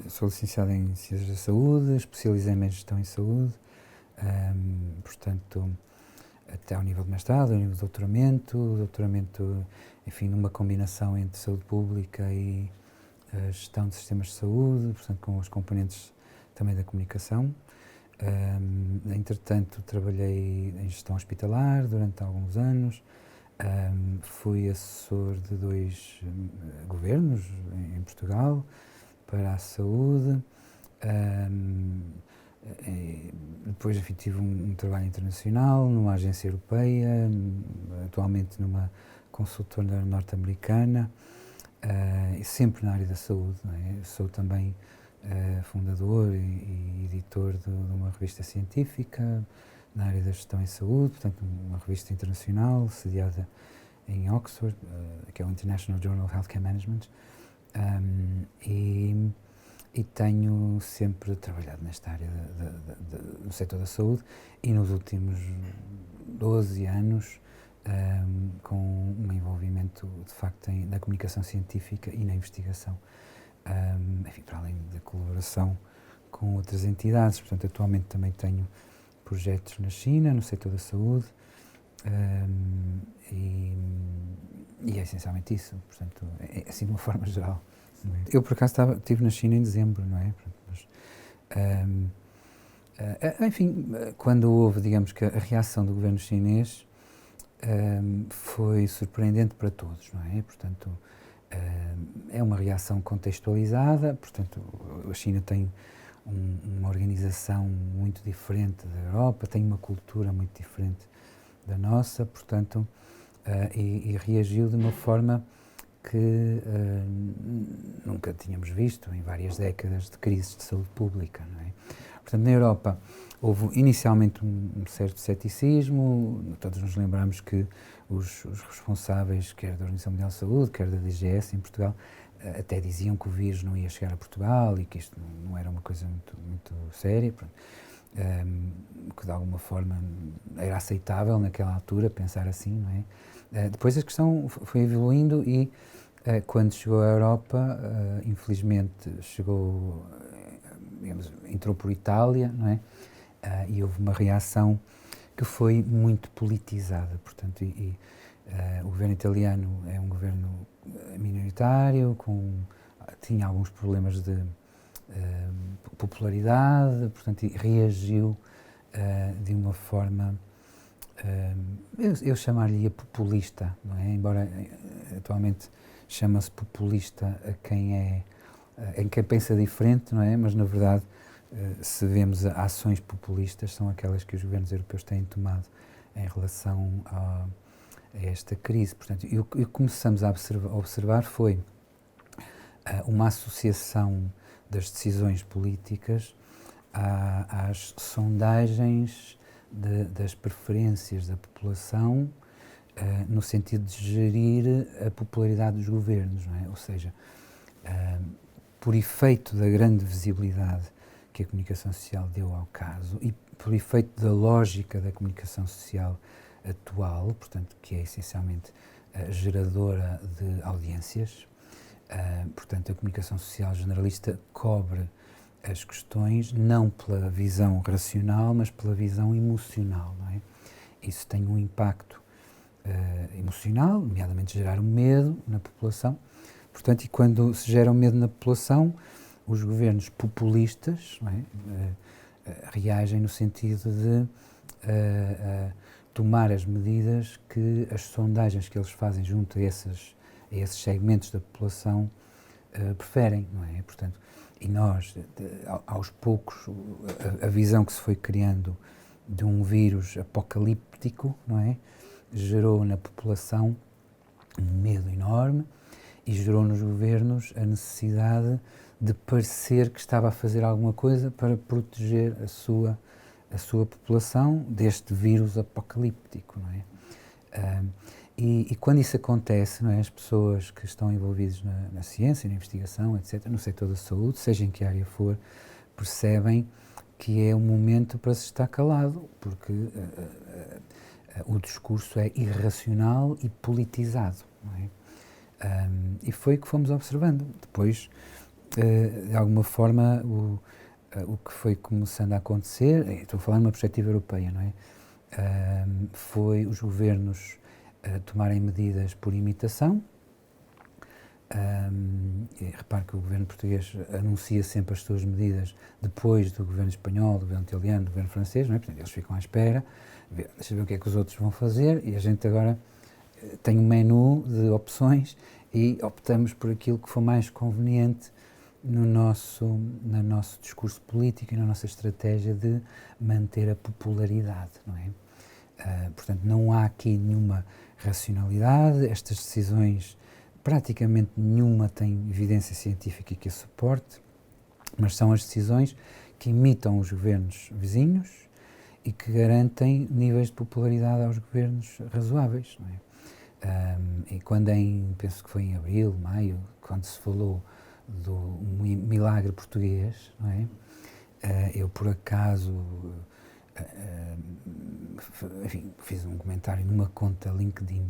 sou licenciado em Ciências da Saúde, especializei-me em Gestão em Saúde, portanto, até ao nível de mestrado, ao nível de doutoramento, enfim, numa combinação entre saúde pública e gestão de sistemas de saúde, portanto, com os componentes também da comunicação. Entretanto, trabalhei em gestão hospitalar durante alguns anos, fui assessor de 2 governos em Portugal para a saúde. Depois, enfim, tive um trabalho internacional numa agência europeia, atualmente numa consultora norte-americana, e sempre na área da saúde, não é? Sou também fundador e editor de uma revista científica na área da gestão em saúde, portanto, uma revista internacional sediada em Oxford, que é o International Journal of Healthcare Management, e tenho sempre trabalhado nesta área do setor da saúde e nos últimos 12 anos com um envolvimento, de facto, na comunicação científica e na investigação, enfim, para além da colaboração com outras entidades. Portanto, atualmente também tenho projetos na China, no setor da saúde, e é essencialmente isso, portanto, é assim de uma forma geral. Eu, por acaso, estive na China em dezembro, não é? Mas, enfim, quando houve, digamos que a reação do governo chinês foi surpreendente para todos, não é? Portanto, é uma reação contextualizada, portanto, a China tem uma organização muito diferente da Europa, tem uma cultura muito diferente da nossa, portanto, e reagiu de uma forma que nunca tínhamos visto em várias décadas de crises de saúde pública, não é? Portanto, na Europa houve inicialmente um certo ceticismo, todos nos lembramos que os responsáveis, quer da Organização Mundial de Saúde, quer da DGS em Portugal, até diziam que o vírus não ia chegar a Portugal e que isto não era uma coisa muito séria, que de alguma forma era aceitável naquela altura pensar assim, não é? Depois a questão foi evoluindo e quando chegou à Europa, infelizmente chegou, digamos, entrou por Itália, não é? E houve uma reação que foi muito politizada, portanto, o governo italiano é um governo minoritário, tinha alguns problemas de popularidade, portanto, e reagiu de uma forma, eu chamaria populista, não é? Embora atualmente chama-se populista em quem pensa diferente, não é? Mas, na verdade, se vemos ações populistas, são aquelas que os governos europeus têm tomado em relação a esta crise. Portanto, e o que começamos a observar foi uma associação das decisões políticas às sondagens das preferências da população, no sentido de gerir a popularidade dos governos, não é? Ou seja, por efeito da grande visibilidade que a comunicação social deu ao caso e por efeito da lógica da comunicação social atual, portanto, que é essencialmente geradora de audiências, portanto, a comunicação social generalista cobre as questões não pela visão racional, mas pela visão emocional, não é? Isso tem um impacto emocional, nomeadamente gerar um medo na população. Portanto, e quando se gera um medo na população, os governos populistas, não é, reagem no sentido de tomar as medidas que as sondagens que eles fazem junto a esses segmentos da população preferem, não é? Portanto, e nós, aos poucos, a visão que se foi criando de um vírus apocalíptico, não é? Gerou na população um medo enorme e gerou nos governos a necessidade de parecer que estava a fazer alguma coisa para proteger a sua população deste vírus apocalíptico, não é? E quando isso acontece, não é, as pessoas que estão envolvidas na ciência, na investigação, etc., no setor da saúde, seja em que área for, percebem que é um momento para se estar calado, porque o discurso é irracional e politizado, não é? E foi o que fomos observando. Depois, de alguma forma, o que foi começando a acontecer, estou a falar numa perspectiva europeia, não é? Foi os governos tomarem medidas por imitação. Repare que o governo português anuncia sempre as suas medidas depois do governo espanhol, do governo italiano, do governo francês, não é? Portanto, eles ficam à espera, deixa ver o que é que os outros vão fazer, e a gente agora tem um menu de opções e optamos por aquilo que for mais conveniente no nosso discurso político e na nossa estratégia de manter a popularidade, não é? Portanto, não há aqui nenhuma racionalidade, estas decisões praticamente nenhuma tem evidência científica que a suporte, mas são as decisões que imitam os governos vizinhos e que garantem níveis de popularidade aos governos razoáveis, não é? E quando penso que foi em abril, maio, quando se falou do milagre português, não é? Eu por acaso, enfim, fiz um comentário numa conta LinkedIn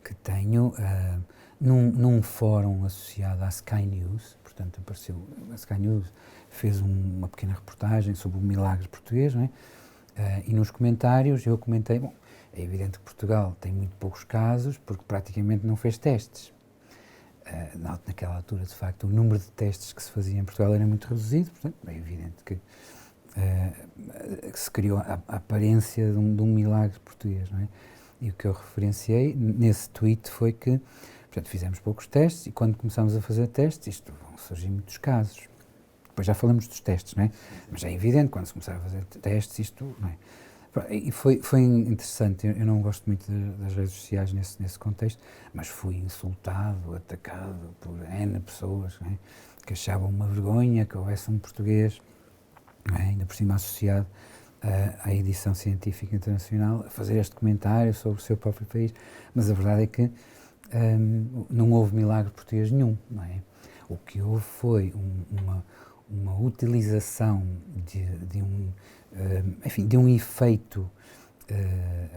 que tenho, num fórum associado à Sky News, portanto apareceu, a Sky News fez uma pequena reportagem sobre o milagre português, não é? E nos comentários eu comentei, bom, é evidente que Portugal tem muito poucos casos porque praticamente não fez testes. Naquela altura, de facto, o número de testes que se fazia em Portugal era muito reduzido, portanto, é evidente que se criou a aparência de um milagre português, não é? E o que eu referenciei nesse tweet foi que, portanto, fizemos poucos testes e quando começamos a fazer testes, vão surgir muitos casos. Depois já falamos dos testes, não é? Mas é evidente, quando se começar a fazer testes, não é? E foi interessante, eu não gosto muito das redes sociais nesse contexto, mas fui insultado, atacado por N pessoas, não é? Que achavam uma vergonha que houvesse um português, não é? Ainda por cima associado à edição científica internacional, a fazer este comentário sobre o seu próprio país, mas a verdade é que não houve milagre português nenhum, não é? O que houve foi uma utilização de um efeito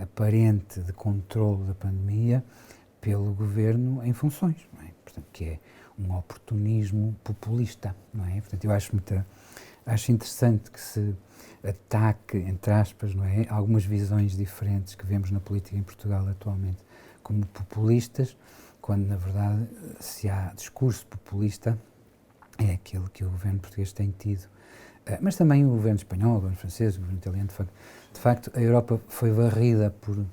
aparente de controle da pandemia pelo governo em funções, não é? Portanto, que é um oportunismo populista, não é? Portanto, eu acho interessante que se ataque, entre aspas, não é, algumas visões diferentes que vemos na política em Portugal atualmente como populistas, quando na verdade, se há discurso populista, é aquele que o governo português tem tido, mas também o governo espanhol, o governo francês, o governo italiano. De facto, a Europa foi varrida por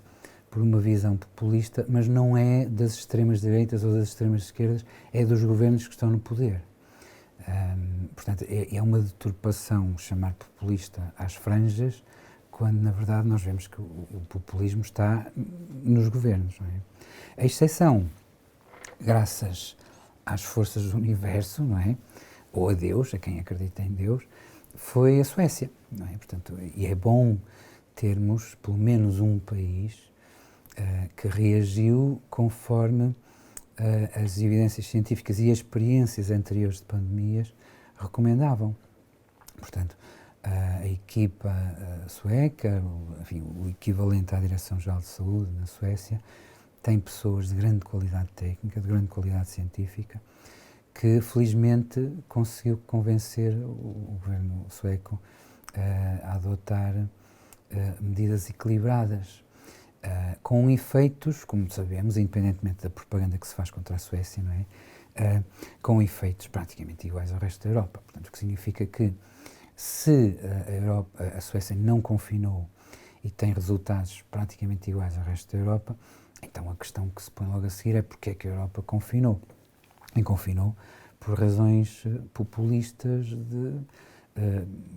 uma visão populista, mas não é das extremas direitas ou das extremas esquerdas, é dos governos que estão no poder. Portanto, é uma deturpação chamar populista às franjas, quando na verdade nós vemos que o populismo está nos governos, não é? A exceção, graças às forças do universo, não é? Ou a Deus, a quem acredita em Deus, foi a Suécia, não é? Portanto, e é bom termos pelo menos um país que reagiu conforme as evidências científicas e as experiências anteriores de pandemias recomendavam. Portanto, a equipa sueca, enfim, o equivalente à Direção-Geral de Saúde na Suécia, tem pessoas de grande qualidade técnica, de grande qualidade científica, que felizmente conseguiu convencer o governo sueco a adotar medidas equilibradas, com efeitos, como sabemos, independentemente da propaganda que se faz contra a Suécia, não é? Com efeitos praticamente iguais ao resto da Europa. Portanto, o que significa que se a Suécia não confinou e tem resultados praticamente iguais ao resto da Europa, então a questão que se põe logo a seguir é porque é que a Europa confinou. E confinou por razões populistas de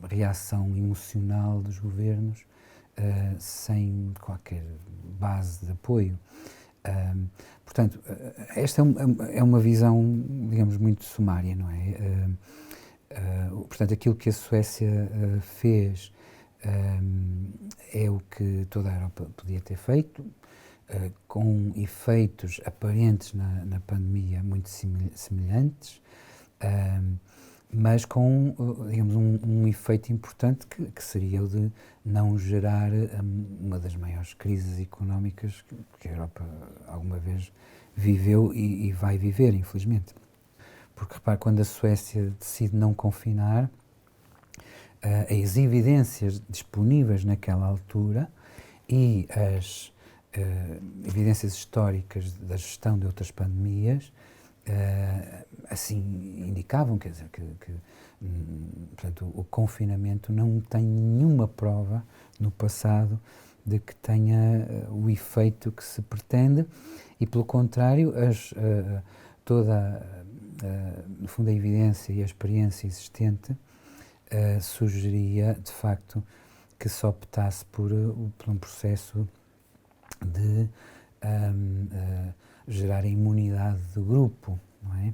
reação emocional dos governos, sem qualquer base de apoio. Portanto, esta é uma visão, digamos, muito sumária, não é? Portanto, aquilo que a Suécia fez é o que toda a Europa podia ter feito, com efeitos aparentes na pandemia muito semelhantes, mas com, digamos, um efeito importante que seria o de não gerar uma das maiores crises económicas que a Europa alguma vez viveu e vai viver, infelizmente. porque repare, quando a Suécia decide não confinar, as evidências disponíveis naquela altura e as evidências históricas da gestão de outras pandemias assim indicavam, quer dizer, portanto, o confinamento não tem nenhuma prova no passado de que tenha o efeito que se pretende e, pelo contrário, toda no fundo, a evidência e a experiência existente sugeria, de facto, que se optasse por um processo de gerar a imunidade do grupo, não é?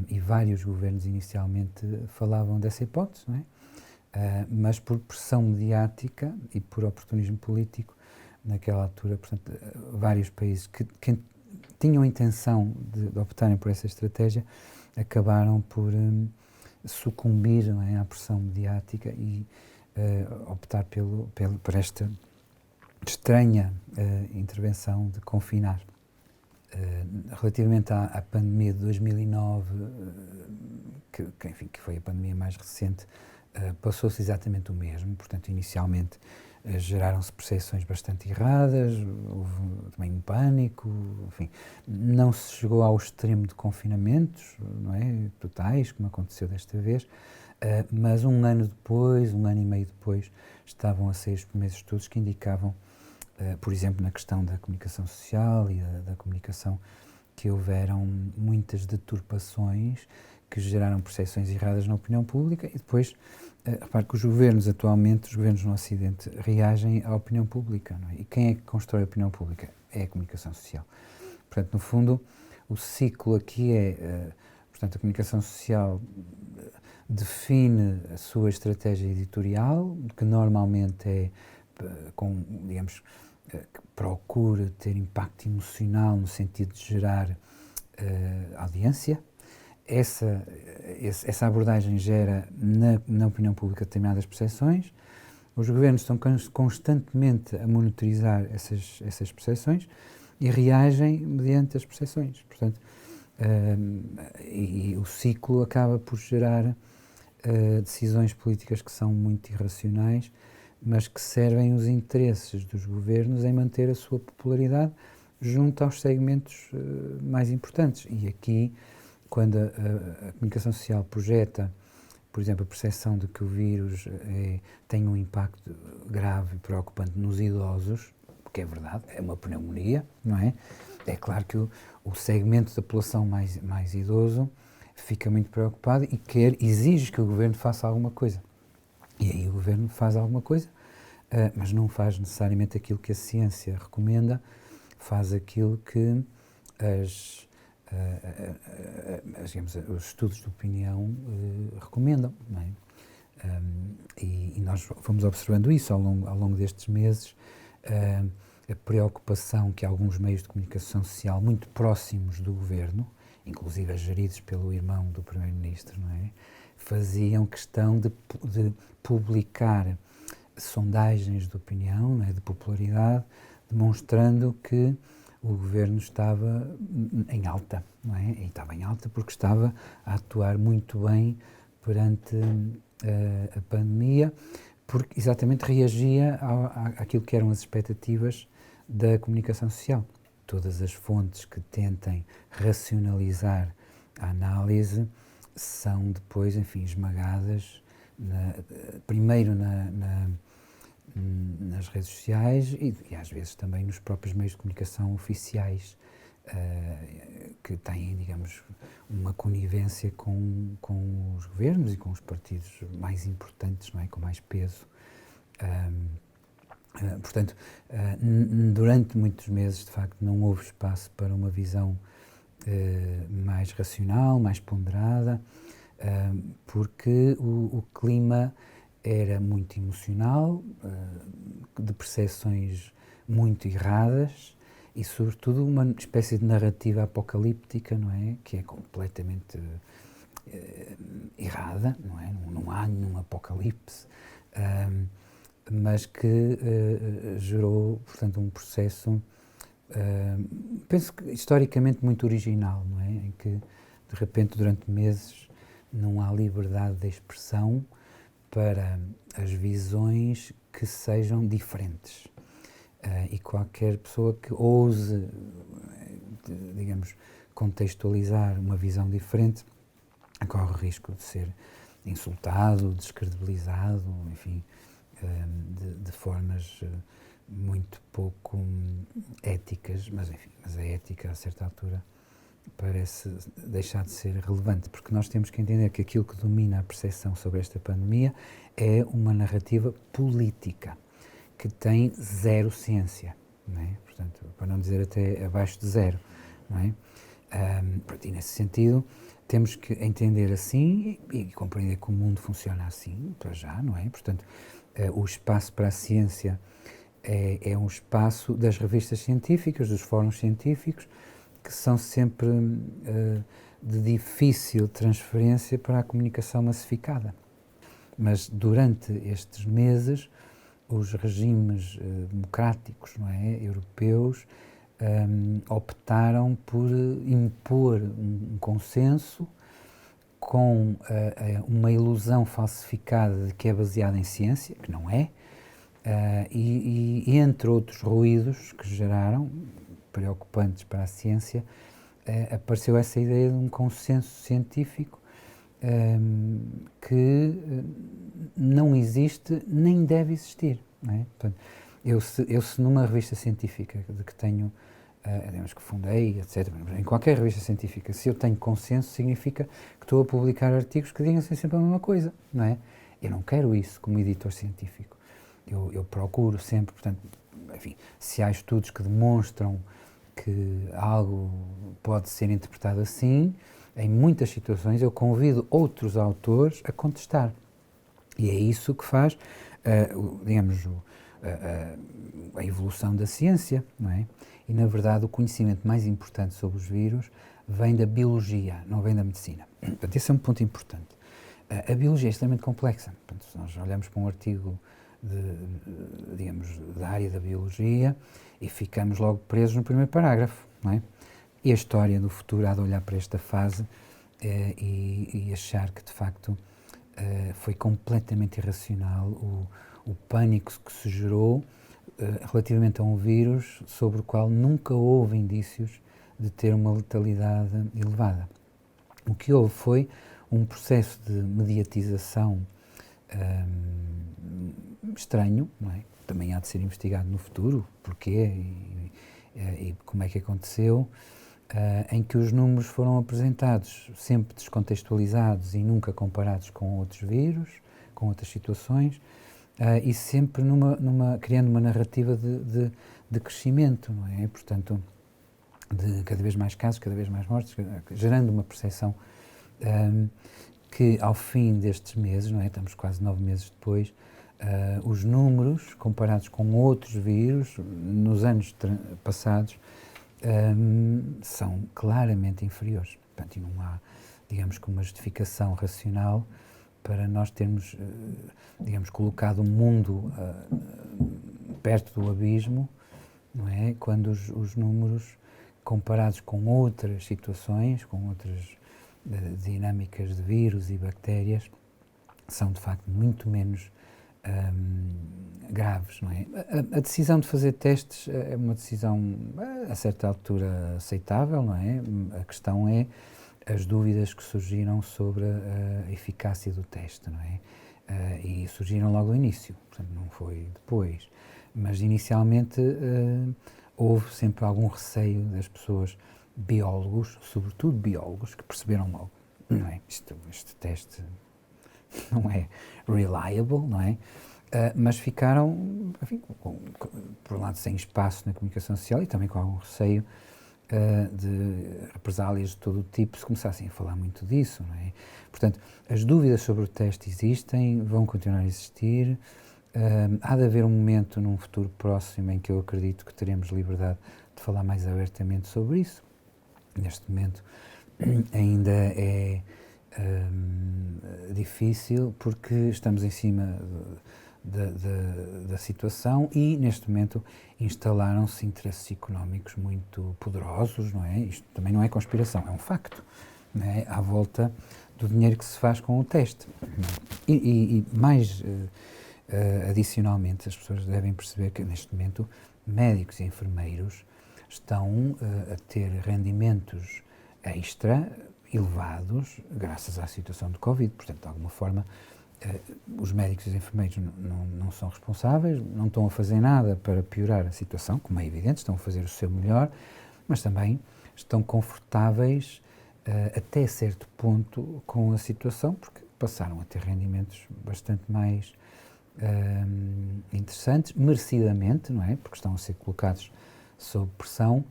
E vários governos inicialmente falavam dessa hipótese, não é? Mas por pressão mediática e por oportunismo político, naquela altura, portanto, vários países que tinham a intenção de optarem por essa estratégia acabaram por sucumbir, não é, à pressão mediática e optar por esta estranha intervenção de confinar. Relativamente à pandemia de 2009, que foi a pandemia mais recente, passou-se exatamente o mesmo. Portanto, inicialmente geraram-se percepções bastante erradas, houve também um pânico, enfim, não se chegou ao extremo de confinamentos, não é, totais, como aconteceu desta vez, mas um ano e meio depois, estavam a sair os primeiros estudos que indicavam, por exemplo, na questão da comunicação social e da comunicação, que houveram muitas deturpações que geraram percepções erradas na opinião pública e depois, repare que os governos no Ocidente, reagem à opinião pública, não é? E quem é que constrói a opinião pública? É a comunicação social. Portanto, no fundo, o ciclo aqui portanto, a comunicação social define a sua estratégia editorial, que normalmente é digamos, que procura ter impacto emocional no sentido de gerar audiência. Essa abordagem gera na opinião pública determinadas percepções. Os governos estão constantemente a monitorizar essas percepções e reagem mediante as percepções. Portanto, e o ciclo acaba por gerar decisões políticas que são muito irracionais, mas que servem os interesses dos governos em manter a sua popularidade junto aos segmentos mais importantes. E aqui, quando a comunicação social projeta, por exemplo, a percepção de que o vírus tem um impacto grave e preocupante nos idosos, que é verdade, é uma pneumonia, não é? É claro que o segmento da população mais idoso fica muito preocupado e exige que o governo faça alguma coisa. E aí o governo faz alguma coisa, mas não faz necessariamente aquilo que a ciência recomenda, faz aquilo que digamos, os estudos de opinião recomendam, não é? E nós fomos observando isso ao longo destes meses, a preocupação que alguns meios de comunicação social muito próximos do governo, inclusive geridos pelo irmão do primeiro-ministro, não é? Faziam questão de publicar sondagens de opinião, não é? De popularidade, demonstrando que o governo estava em alta, não é? E estava em alta porque estava a atuar muito bem perante a pandemia, porque exatamente reagia àquilo que eram as expectativas da comunicação social. Todas as fontes que tentem racionalizar a análise são depois, enfim, esmagadas, primeiro nas redes sociais e às vezes também nos próprios meios de comunicação oficiais, que têm, digamos, uma conivência com os governos e com os partidos mais importantes, não é? Com mais peso. Portanto, durante muitos meses, de facto, não houve espaço para uma visão mais racional, mais ponderada, porque o clima era muito emocional, de percepções muito erradas e, sobretudo, uma espécie de narrativa apocalíptica, não é? Que é completamente errada, não é? Não há nenhum apocalipse, mas que gerou, portanto, um processo, penso que historicamente muito original, não é? Em que, De repente, durante meses, não há liberdade de expressão para as visões que sejam diferentes. E qualquer pessoa que ouse, digamos, contextualizar uma visão diferente, corre o risco de ser insultado, descredibilizado, enfim, de formas muito pouco éticas, mas enfim, mas a ética a certa altura parece deixar de ser relevante, porque nós temos que entender que aquilo que domina a percepção sobre esta pandemia é uma narrativa política, que tem zero ciência, não é? Portanto, para não dizer até abaixo de zero, não é? E nesse sentido, temos que entender assim e compreender que o mundo funciona assim, para já, não é? Portanto, o espaço para a ciência é um espaço das revistas científicas, dos fóruns científicos, que são sempre de difícil transferência para a comunicação massificada. Mas durante estes meses, os regimes democráticos, não é, europeus, optaram por impor um consenso com uma ilusão falsificada de que é baseada em ciência, que não é, e entre outros ruídos que geraram, preocupantes para a ciência, apareceu essa ideia de um consenso científico que não existe nem deve existir, não é? Portanto, eu se numa revista científica de que tenho, digamos que fundei, etc., em qualquer revista científica, se eu tenho consenso, significa que estou a publicar artigos que digam sempre a mesma coisa, não é? Eu não quero isso como editor científico. Eu procuro sempre, portanto, enfim, se há estudos que demonstram que algo pode ser interpretado assim, em muitas situações eu convido outros autores a contestar. E é isso que faz, digamos, a evolução da ciência, não é? E, na verdade, o conhecimento mais importante sobre os vírus vem da biologia, não vem da medicina. Portanto, esse é um ponto importante. A biologia é extremamente complexa. Portanto, se nós olhamos para um artigo digamos, da área da biologia e ficamos logo presos no primeiro parágrafo, não é? E a história do futuro há de olhar para esta fase e achar que, de facto, foi completamente irracional o pânico que se gerou relativamente a um vírus sobre o qual nunca houve indícios de ter uma letalidade elevada. O que houve foi um processo de mediatização estranho, não é? Também há de ser investigado no futuro, porquê e como é que aconteceu, em que os números foram apresentados sempre descontextualizados e nunca comparados com outros vírus, com outras situações, e sempre criando uma narrativa de crescimento, não é? Portanto, de cada vez mais casos, cada vez mais mortes, gerando uma percepção que ao fim destes meses, não é? Estamos quase 9 meses depois, os números comparados com outros vírus nos anos passados são claramente inferiores. Portanto, e não há, digamos que uma justificação racional para nós termos, digamos, colocado o mundo perto do abismo, não é? Quando os números comparados com outras situações, com outras dinâmicas de vírus e bactérias, são de facto muito menos graves, não é? A decisão de fazer testes é uma decisão a certa altura aceitável, não é? A questão é as dúvidas que surgiram sobre a eficácia do teste, não é? E surgiram logo no início, portanto não foi depois, mas inicialmente houve sempre algum receio das pessoas, biólogos, sobretudo biólogos, que perceberam logo, não é? Este teste não é reliable, não é? Mas ficaram, enfim, por um lado, sem espaço na comunicação social e também com algum receio de represálias de todo o tipo se começassem a falar muito disso, não é? Portanto, as dúvidas sobre o teste existem, vão continuar a existir. Há de haver um momento num futuro próximo em que eu acredito que teremos liberdade de falar mais abertamente sobre isso. Neste momento ainda é difícil porque estamos em cima da situação e, neste momento, instalaram-se interesses económicos muito poderosos, não é? Isto também não é conspiração, é um facto, né, à volta do dinheiro que se faz com o teste. E mais adicionalmente, as pessoas devem perceber que neste momento médicos e enfermeiros estão a ter rendimentos extra elevados graças à situação de Covid. Portanto, de alguma forma, os médicos e os enfermeiros não são responsáveis, não estão a fazer nada para piorar a situação, como é evidente, estão a fazer o seu melhor, mas também estão confortáveis até certo ponto com a situação, porque passaram a ter rendimentos bastante mais interessantes, merecidamente, não é? Porque estão a ser colocados sob pressão,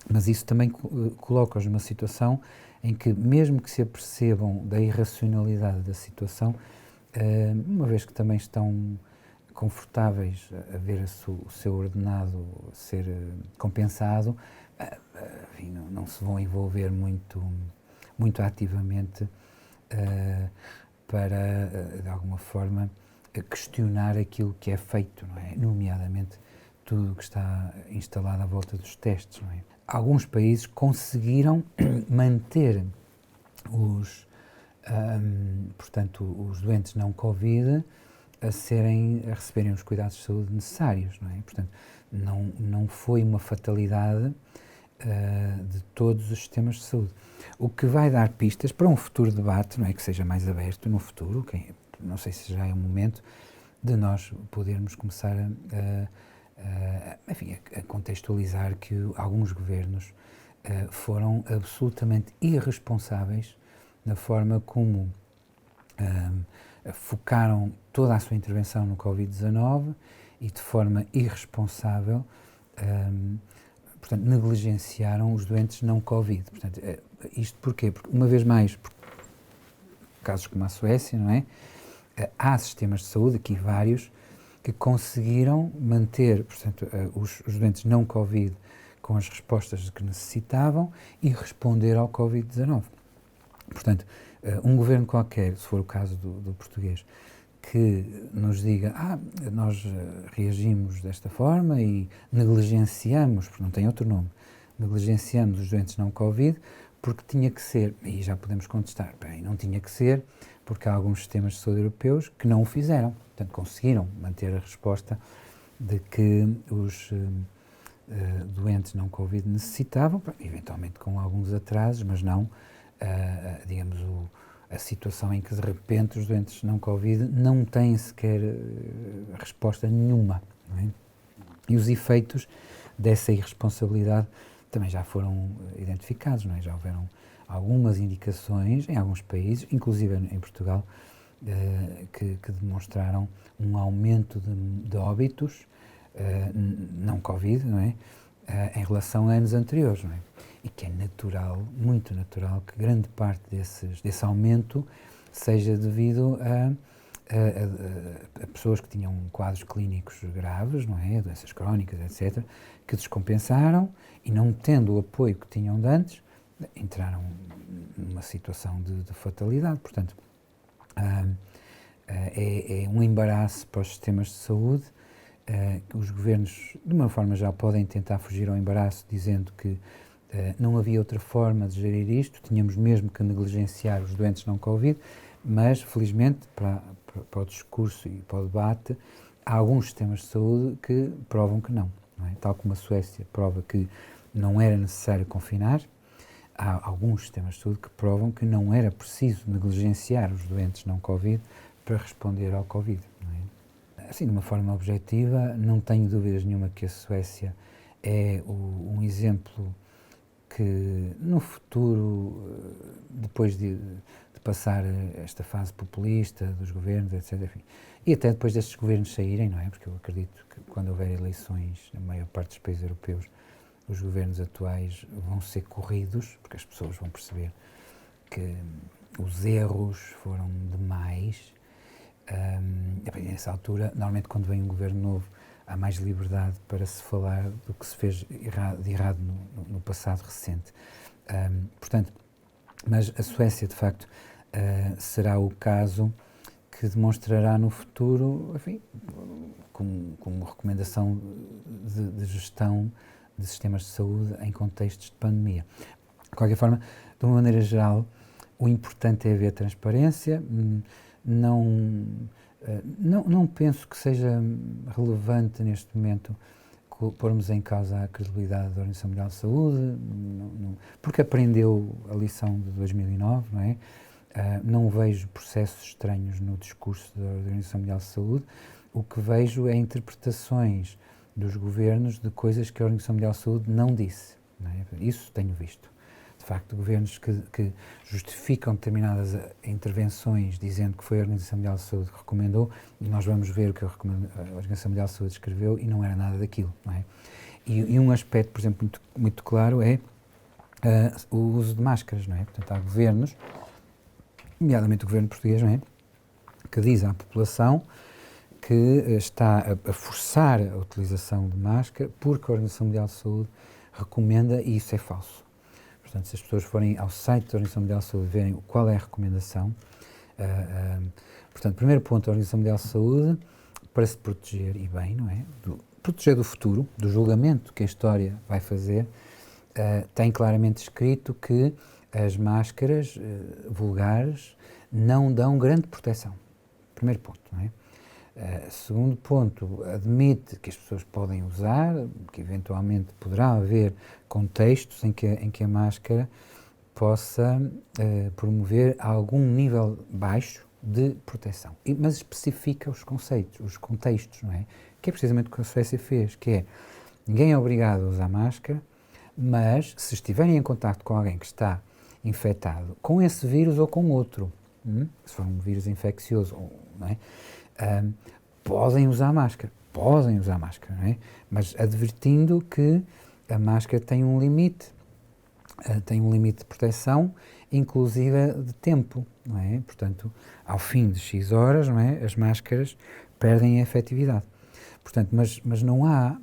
mas isso também coloca-os numa situação em que, mesmo que se apercebam da irracionalidade da situação, uma vez que também estão confortáveis a ver o seu ordenado ser compensado, enfim, não se vão envolver muito ativamente para, de alguma forma, questionar aquilo que é feito, não é? Nomeadamente tudo o que está instalado à volta dos testes, não é? Alguns países conseguiram manter portanto, os doentes não Covid a receberem os cuidados de saúde necessários, não é? Portanto, não foi uma fatalidade de todos os sistemas de saúde. O que vai dar pistas para um futuro debate, não é, que seja mais aberto no futuro, não sei se já é o momento de nós podermos começar a contextualizar que alguns governos foram absolutamente irresponsáveis na forma como focaram toda a sua intervenção no Covid-19 e de forma irresponsável, portanto, negligenciaram os doentes não Covid. Portanto, isto porquê? Porque, uma vez mais, casos como a Suécia, não é? Há sistemas de saúde, aqui vários, que conseguiram manter, portanto, os doentes não Covid com as respostas que necessitavam e responder ao Covid-19. Portanto, um governo qualquer, se for o caso do português, que nos diga, nós reagimos desta forma e negligenciamos, porque não tem outro nome, negligenciamos os doentes não Covid, porque tinha que ser, e já podemos contestar, bem, não tinha que ser, porque há alguns sistemas de saúde europeus que não o fizeram. Portanto, conseguiram manter a resposta de que os doentes não Covid necessitavam, eventualmente com alguns atrasos, mas não, digamos, a situação em que de repente os doentes não Covid não têm sequer resposta nenhuma. Não é? E os efeitos dessa irresponsabilidade também já foram identificados, não é? Já houveram algumas indicações em alguns países, inclusive em Portugal, que demonstraram um aumento de óbitos não Covid, não é? Em relação a anos anteriores, não é? E que é natural, muito natural, que grande parte desse aumento seja devido a pessoas que tinham quadros clínicos graves, não é? Doenças crónicas, etc., que descompensaram e, não tendo o apoio que tinham de antes, entraram numa situação de fatalidade. Portanto, é um embaraço para os sistemas de saúde. Os governos, de uma forma já, podem tentar fugir ao embaraço, dizendo que não havia outra forma de gerir isto, tínhamos mesmo que negligenciar os doentes não Covid, mas, felizmente, para o discurso e para o debate, há alguns sistemas de saúde que provam que não é? Tal como a Suécia prova que não era necessário confinar, há alguns sistemas de saúde que provam que não era preciso negligenciar os doentes não Covid para responder ao Covid. Não é? Assim, de uma forma objetiva, não tenho dúvidas nenhuma que a Suécia é um exemplo que, no futuro, depois de passar esta fase populista dos governos, etc., enfim, e até depois destes governos saírem, não é? Porque eu acredito que quando houver eleições na maior parte dos países europeus, os governos atuais vão ser corridos, porque as pessoas vão perceber que os erros foram demais. Nessa altura, normalmente quando vem um governo novo, há mais liberdade para se falar do que se fez de errado no passado recente. Portanto, mas a Suécia, de facto, será o caso que demonstrará no futuro, enfim, como recomendação de gestão de sistemas de saúde em contextos de pandemia. De qualquer forma, de uma maneira geral, o importante é haver transparência. Não penso que seja relevante neste momento pormos em causa a credibilidade da Organização Mundial de Saúde, porque aprendeu a lição de 2009, não é? Não vejo processos estranhos no discurso da Organização Mundial de Saúde. O que vejo é interpretações dos governos de coisas que a Organização Mundial de Saúde não disse. Não é? Isso tenho visto. De facto, governos que justificam determinadas intervenções dizendo que foi a Organização Mundial de Saúde que recomendou, e nós vamos ver o que a Organização Mundial de Saúde escreveu e não era nada daquilo. Não é? E um aspecto, por exemplo, muito, muito claro é o uso de máscaras. Não é? Portanto, há governos, nomeadamente o governo português, não é? Que diz à população que está a forçar a utilização de máscara porque a Organização Mundial de Saúde recomenda, e isso é falso. Portanto, se as pessoas forem ao site da Organização Mundial de Saúde verem qual é a recomendação, portanto, primeiro ponto, a Organização Mundial de Saúde, para se proteger, e bem, não é? Proteger do futuro, do julgamento que a história vai fazer, tem claramente escrito que as máscaras vulgares não dão grande proteção. Primeiro ponto, não é? Segundo ponto, admite que as pessoas podem usar, que eventualmente poderá haver contextos em que a máscara possa promover algum nível baixo de proteção. Mas especifica os conceitos, os contextos, não é? Que é precisamente o que a Suécia fez, que é, ninguém é obrigado a usar máscara, mas se estiverem em contacto com alguém que está infectado com esse vírus ou com outro, se for um vírus infeccioso, não é? Podem usar máscara, não é? Mas advertindo que a máscara tem um limite de proteção, inclusive de tempo, não é? Portanto, ao fim de X horas, não é? As máscaras perdem a efetividade. Portanto, mas não há,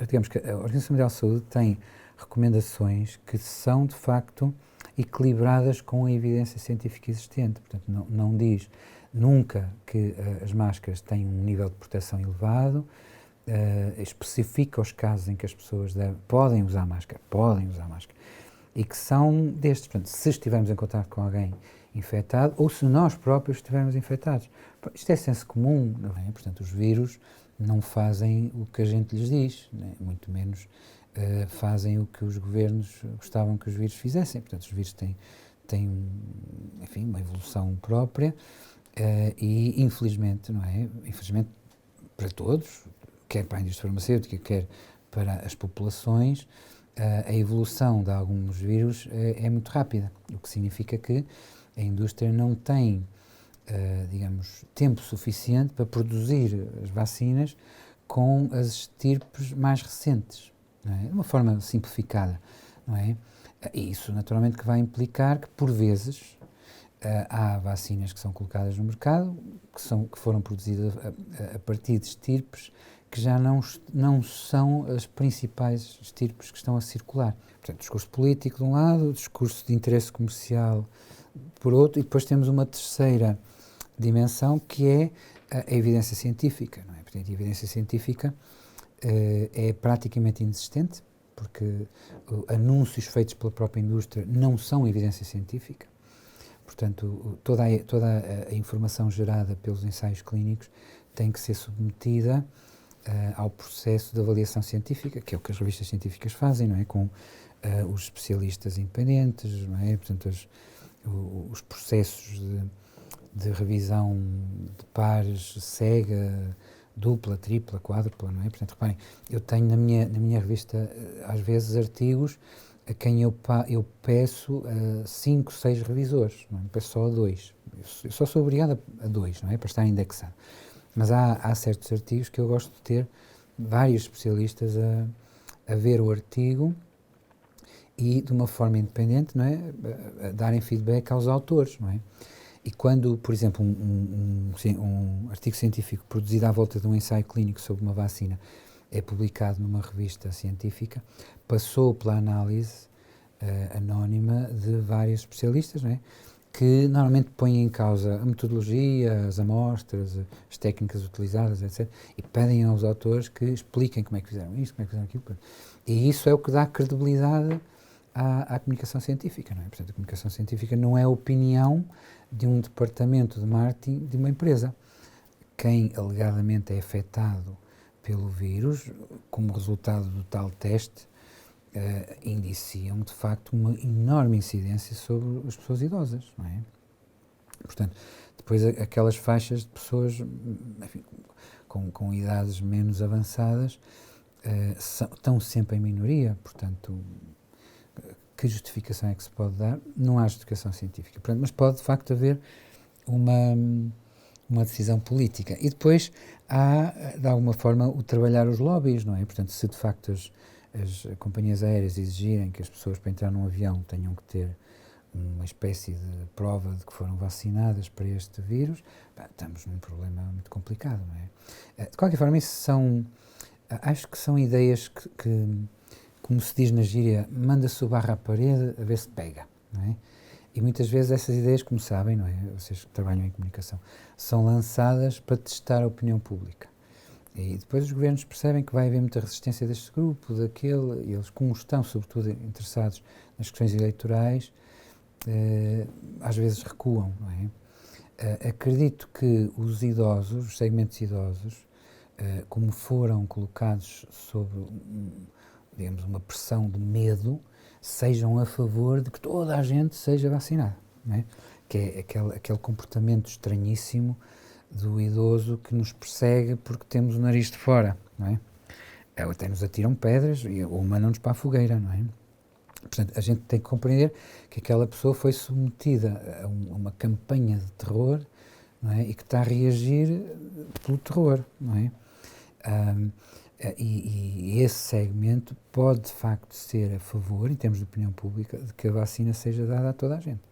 digamos que a Organização Mundial de Saúde tem recomendações que são, de facto, equilibradas com a evidência científica existente. Portanto, não diz nunca que as máscaras têm um nível de proteção elevado, especifica os casos em que as pessoas podem usar máscara, e que são destes. Portanto, se estivermos em contato com alguém infectado ou se nós próprios estivermos infectados. Isto é senso comum, não é? Portanto, os vírus não fazem o que a gente lhes diz, né? Muito menos fazem o que os governos gostavam que os vírus fizessem. Portanto, os vírus têm enfim, uma evolução própria e, infelizmente, não é? Infelizmente para todos, quer para a indústria farmacêutica, quer para as populações, a evolução de alguns vírus é muito rápida, o que significa que a indústria não tem, digamos, tempo suficiente para produzir as vacinas com as estirpes mais recentes, não é? De uma forma simplificada, não é? E isso, naturalmente, que vai implicar que, por vezes, há vacinas que são colocadas no mercado, que foram produzidas a partir de estirpes que já não são as principais estirpes que estão a circular. Portanto, discurso político de um lado, discurso de interesse comercial por outro, e depois temos uma terceira dimensão que é a evidência científica, não é? Portanto, a evidência científica é praticamente inexistente, porque anúncios feitos pela própria indústria não são evidência científica. Portanto, toda a informação gerada pelos ensaios clínicos tem que ser submetida ao processo de avaliação científica, que é o que as revistas científicas fazem, não é? Com os especialistas independentes, não é? Portanto, os processos de revisão de pares cega, dupla, tripla, quádrupla, não é? Portanto, reparem, eu tenho na minha revista, às vezes, artigos a quem eu peço 5, 6 revisores, não é? Peço só a 2. Eu só sou obrigado a 2, não é? Para estar indexado. Mas há certos artigos que eu gosto de ter vários especialistas a ver o artigo e, de uma forma independente, não é? A darem feedback aos autores, não é? E quando, por exemplo, um artigo científico produzido à volta de um ensaio clínico sobre uma vacina é publicado numa revista científica, passou pela análise anónima de vários especialistas, não é? Que normalmente põem em causa a metodologia, as amostras, as técnicas utilizadas, etc. E pedem aos autores que expliquem como é que fizeram isto, como é que fizeram aquilo. E isso é o que dá credibilidade à comunicação científica, não é? Portanto, a comunicação científica não é a opinião de um departamento de marketing de uma empresa. Quem alegadamente é afetado pelo vírus, como resultado do tal teste, indiciam de facto uma enorme incidência sobre as pessoas idosas, não é? Portanto, depois aquelas faixas de pessoas, enfim, com idades menos avançadas, estão sempre em minoria, portanto, que justificação é que se pode dar? Não há justificação científica, portanto, mas pode de facto haver uma decisão política. E depois há, de alguma forma, o trabalhar os lobbies, não é? Portanto, se de facto as companhias aéreas exigirem que as pessoas para entrar num avião tenham que ter uma espécie de prova de que foram vacinadas para este vírus, estamos num problema muito complicado, não é? De qualquer forma, isso acho que são ideias que como se diz na gíria, manda-se o barro à parede a ver se pega, não é? E muitas vezes essas ideias, como sabem, não é? Vocês que trabalham em comunicação, são lançadas para testar a opinião pública. E depois os governos percebem que vai haver muita resistência deste grupo, daquele, e eles, como estão sobretudo interessados nas questões eleitorais, às vezes recuam, não é? Acredito que os idosos, os segmentos idosos, como foram colocados sob digamos, uma pressão de medo, sejam a favor de que toda a gente seja vacinada, não é? Que é aquele comportamento estranhíssimo do idoso que nos persegue porque temos o nariz de fora, não é? Até nos atiram pedras ou mandam-nos para a fogueira, não é? Portanto, a gente tem que compreender que aquela pessoa foi submetida a uma campanha de terror, não é? E que está a reagir pelo terror, não é? E esse segmento pode, de facto, ser a favor, em termos de opinião pública, de que a vacina seja dada a toda a gente.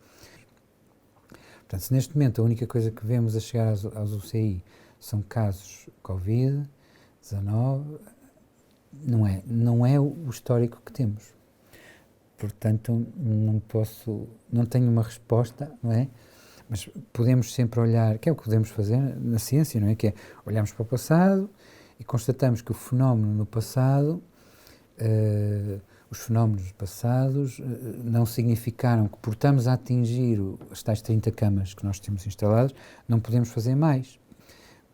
Portanto, se neste momento a única coisa que vemos a chegar aos UCI são casos Covid-19, não é o histórico que temos. Portanto, não tenho uma resposta, não é? Mas podemos sempre olhar, que é o que podemos fazer na ciência, não é? Que é olharmos para o passado e constatamos que o fenómeno no passado, os fenómenos passados não significaram que, por estarmos a atingir as tais 30 camas que nós temos instaladas, não podemos fazer mais.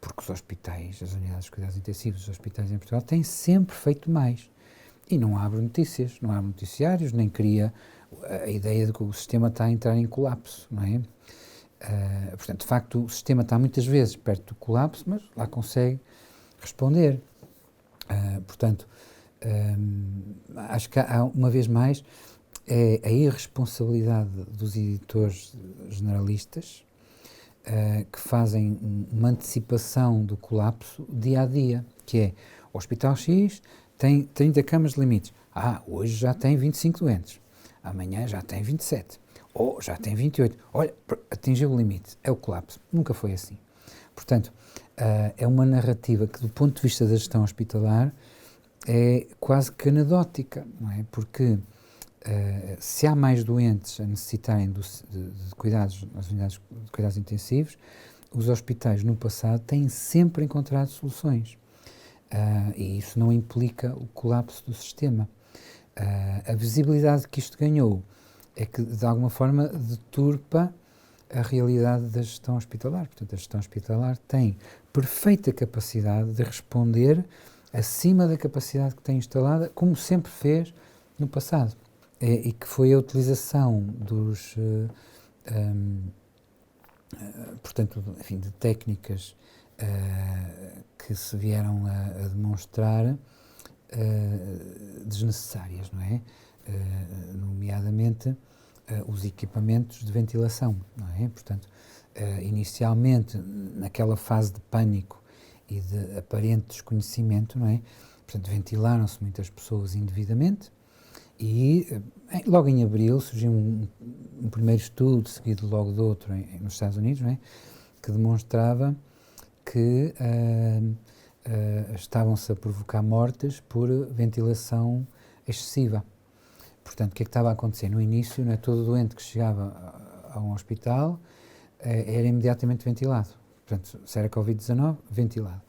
Porque os hospitais, as unidades de cuidados intensivos, os hospitais em Portugal, têm sempre feito mais. E não abre notícias, não há noticiários, nem cria a ideia de que o sistema está a entrar em colapso, não é? Portanto, de facto, o sistema está muitas vezes perto do colapso, mas lá consegue responder. Portanto, acho que há, uma vez mais, é a irresponsabilidade dos editores generalistas que fazem uma antecipação do colapso dia a dia, que é o Hospital X tem 30 camas de limites. Hoje já tem 25 doentes. Amanhã já tem 27. Ou já tem 28. Olha, atingiu o limite. É o colapso. Nunca foi assim. Portanto, é uma narrativa que, do ponto de vista da gestão hospitalar, é quase que anedótica, não é? Porque se há mais doentes a necessitarem de cuidados, nas unidades de cuidados intensivos, os hospitais, no passado, têm sempre encontrado soluções. E isso não implica o colapso do sistema. A visibilidade que isto ganhou é que, de alguma forma, deturpa a realidade da gestão hospitalar. Portanto, a gestão hospitalar tem perfeita capacidade de responder acima da capacidade que tem instalada, como sempre fez no passado. E que foi a utilização dos, portanto, enfim, de técnicas que se vieram a demonstrar desnecessárias, não é? Nomeadamente os equipamentos de ventilação, não é? Portanto, inicialmente, naquela fase de pânico e de aparente desconhecimento, não é? Portanto, ventilaram-se muitas pessoas indevidamente e logo em abril surgiu um primeiro estudo, seguido logo de outro nos Estados Unidos, não é? Que demonstrava que estavam-se a provocar mortes por ventilação excessiva. Portanto, o que é que estava a acontecer? No início, não é, todo doente que chegava a um hospital era imediatamente ventilado. Portanto, se era Covid-19, ventilado.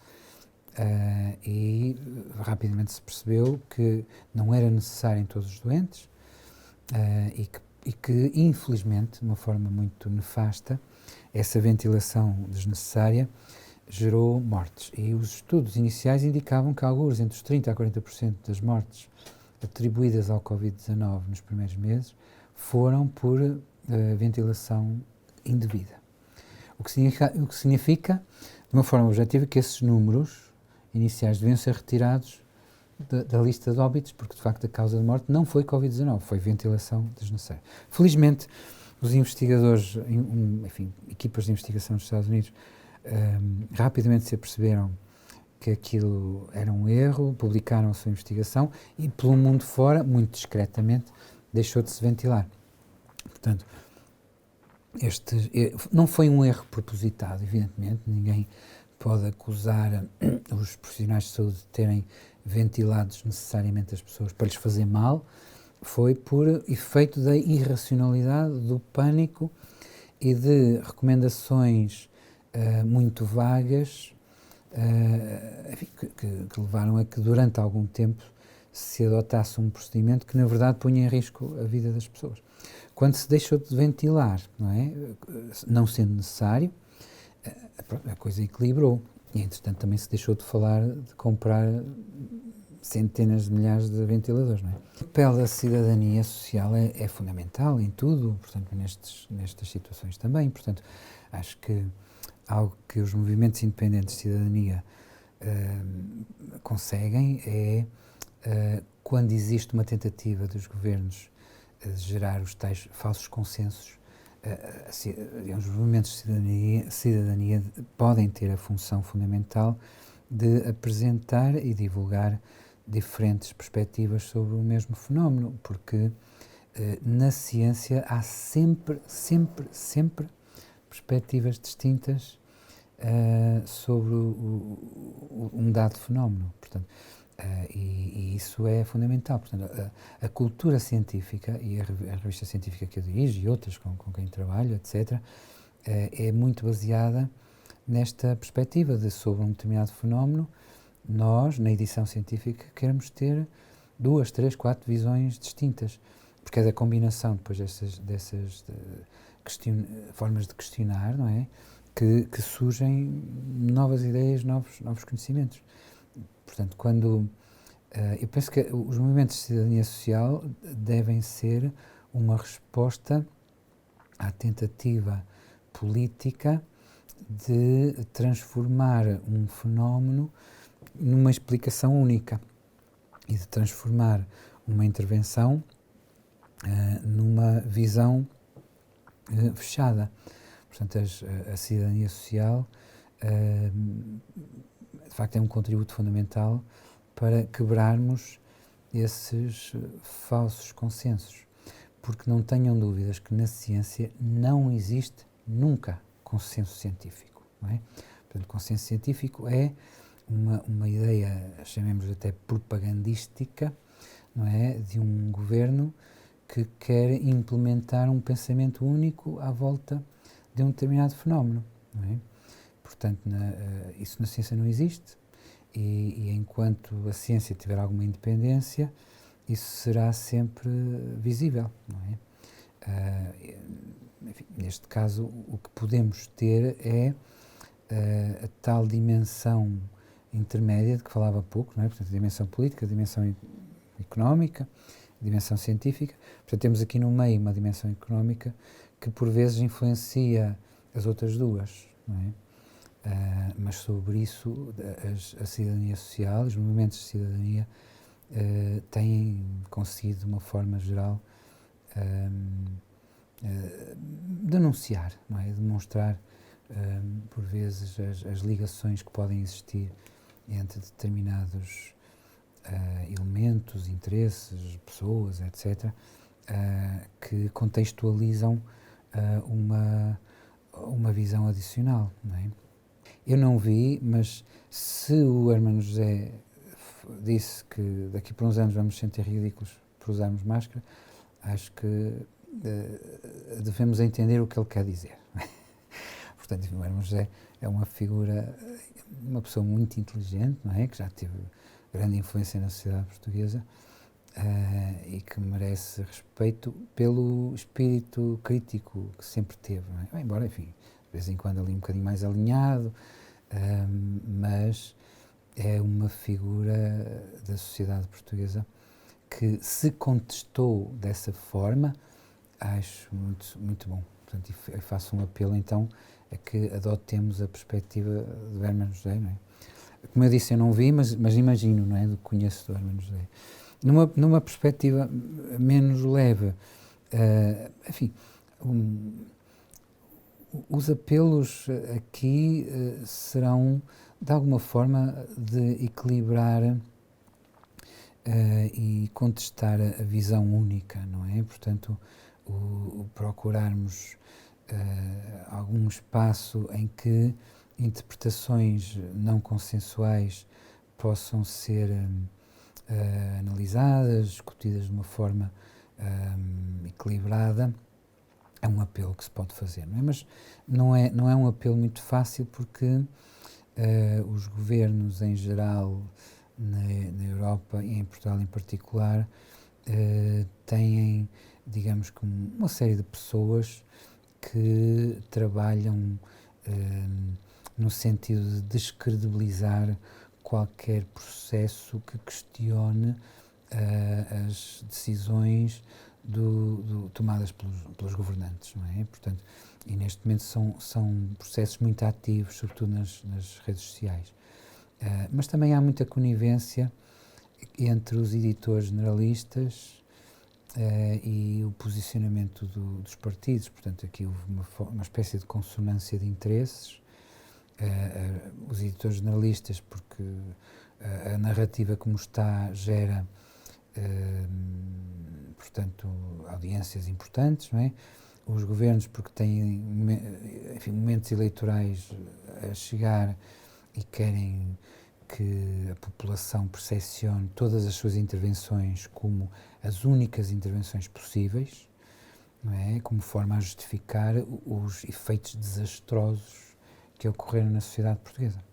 E rapidamente se percebeu que não era necessário em todos os doentes e que, infelizmente, de uma forma muito nefasta, essa ventilação desnecessária gerou mortes. E os estudos iniciais indicavam que alguns, entre os 30% a 40% das mortes atribuídas ao Covid-19 nos primeiros meses, foram por ventilação indevida. O que significa, de uma forma objetiva, que esses números iniciais deviam ser retirados da lista de óbitos, porque de facto a causa de morte não foi Covid-19, foi ventilação desnecessária. Felizmente, os investigadores, enfim, equipas de investigação dos Estados Unidos, rapidamente se aperceberam que aquilo era um erro, publicaram a sua investigação e pelo mundo fora, muito discretamente, deixou de se ventilar. Portanto, não foi um erro propositado, evidentemente, ninguém pode acusar os profissionais de saúde de terem ventilado desnecessariamente as pessoas para lhes fazer mal, foi por efeito da irracionalidade, do pânico e de recomendações muito vagas, enfim, que levaram a que durante algum tempo se adotasse um procedimento que na verdade punha em risco a vida das pessoas. Quando se deixou de ventilar, não é? Não sendo necessário, a coisa equilibrou. E, entretanto, também se deixou de falar de comprar centenas de milhares de ventiladores, não é? O papel da cidadania social é fundamental em tudo, portanto, nestas situações também. Portanto, acho que algo que os movimentos independentes de cidadania conseguem é, quando existe uma tentativa dos governos de gerar os tais falsos consensos, os movimentos de cidadania podem ter a função fundamental de apresentar e divulgar diferentes perspectivas sobre o mesmo fenómeno, porque na ciência há sempre perspectivas distintas sobre um dado fenómeno. Portanto, e isso é fundamental. Portanto, a cultura científica e a revista científica que eu dirijo e outras com quem trabalho, etc., é muito baseada nesta perspectiva de, sobre um determinado fenómeno, nós, na edição científica, queremos ter 2, 3, 4 visões distintas, porque é da combinação depois dessas formas de questionar, não é? Que surgem novas ideias, novos conhecimentos. Portanto, eu penso que os movimentos de cidadania social devem ser uma resposta à tentativa política de transformar um fenómeno numa explicação única e de transformar uma intervenção numa visão fechada. Portanto, a cidadania social de facto é um contributo fundamental para quebrarmos esses falsos consensos, porque não tenham dúvidas que na ciência não existe nunca consenso científico, não é? Portanto, consenso científico é uma ideia, chamemos até propagandística, não é? De um governo que quer implementar um pensamento único à volta de um determinado fenómeno, não é? Portanto, isso na ciência não existe e enquanto a ciência tiver alguma independência, isso será sempre visível, não é? Enfim, neste caso, o que podemos ter é a tal dimensão intermédia de que falava há pouco, não é? Portanto, a dimensão política, a dimensão económica, a dimensão científica. Portanto, temos aqui no meio uma dimensão económica que por vezes influencia as outras duas, não é? Mas sobre isso a cidadania social, os movimentos de cidadania têm conseguido de uma forma geral denunciar, não é? Demonstrar por vezes as ligações que podem existir entre determinados elementos, interesses, pessoas, etc., que contextualizam uma visão adicional, não é? Eu não vi, mas se o Hermano José disse que daqui por uns anos vamos sentir ridículos por usarmos máscara, acho que devemos entender o que ele quer dizer. Portanto, o Hermano José é uma figura, uma pessoa muito inteligente, não é? Que já teve grande influência na sociedade portuguesa e que merece respeito pelo espírito crítico que sempre teve, não é? Bem, embora, enfim, de vez em quando ali um bocadinho mais alinhado, mas é uma figura da sociedade portuguesa que se contestou dessa forma, acho muito, muito bom. Portanto, eu faço um apelo então a que adotemos a perspectiva do Hermano José, não é? Como eu disse, eu não vi, mas imagino, não é? Do que conheço do Hermano José. Numa perspectiva menos leve, enfim, os apelos aqui serão, de alguma forma, de equilibrar e contestar a visão única, não é? Portanto, o procurarmos algum espaço em que interpretações não consensuais possam ser analisadas, discutidas de uma forma equilibrada, é um apelo que se pode fazer, não é? Mas não é um apelo muito fácil porque os governos em geral, na Europa e em Portugal em particular, têm, digamos que uma série de pessoas que trabalham no sentido de descredibilizar qualquer processo que questione as decisões tomadas pelos governantes, não é? Portanto, e neste momento são processos muito ativos, sobretudo nas redes sociais. Mas também há muita conivência entre os editores generalistas e o posicionamento dos partidos. Portanto, aqui houve uma espécie de consonância de interesses. Os editores generalistas, porque a narrativa como está gera, portanto, audiências importantes, não é? Os governos, porque têm, enfim, momentos eleitorais a chegar e querem que a população percepcione todas as suas intervenções como as únicas intervenções possíveis, não é? Como forma a justificar os efeitos desastrosos que ocorreram na sociedade portuguesa.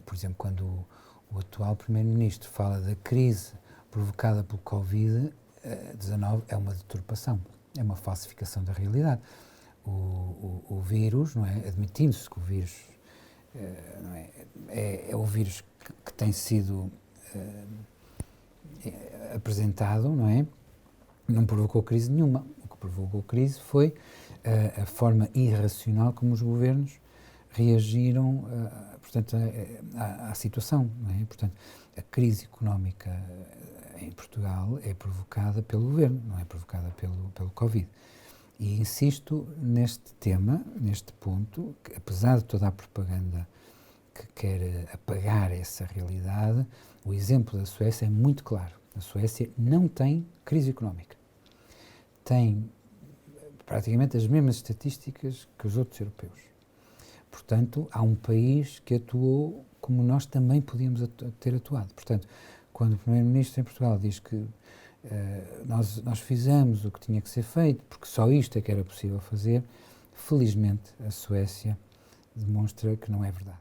Por exemplo, quando o atual Primeiro-Ministro fala da crise provocada pelo Covid-19, é uma deturpação, é uma falsificação da realidade. O vírus, não é? Admitindo-se que o vírus não é o vírus que tem sido apresentado, não é? Não provocou crise nenhuma. O que provocou crise foi a forma irracional como os governos reagiram, portanto, à situação, não é? Portanto, a crise económica em Portugal é provocada pelo governo, não é provocada pelo Covid. E insisto neste tema, neste ponto, que apesar de toda a propaganda que quer apagar essa realidade, o exemplo da Suécia é muito claro. A Suécia não tem crise económica. Tem praticamente as mesmas estatísticas que os outros europeus. Portanto, há um país que atuou como nós também podíamos ter atuado. Portanto, quando o Primeiro-Ministro em Portugal diz que nós fizemos o que tinha que ser feito, porque só isto é que era possível fazer, felizmente a Suécia demonstra que não é verdade.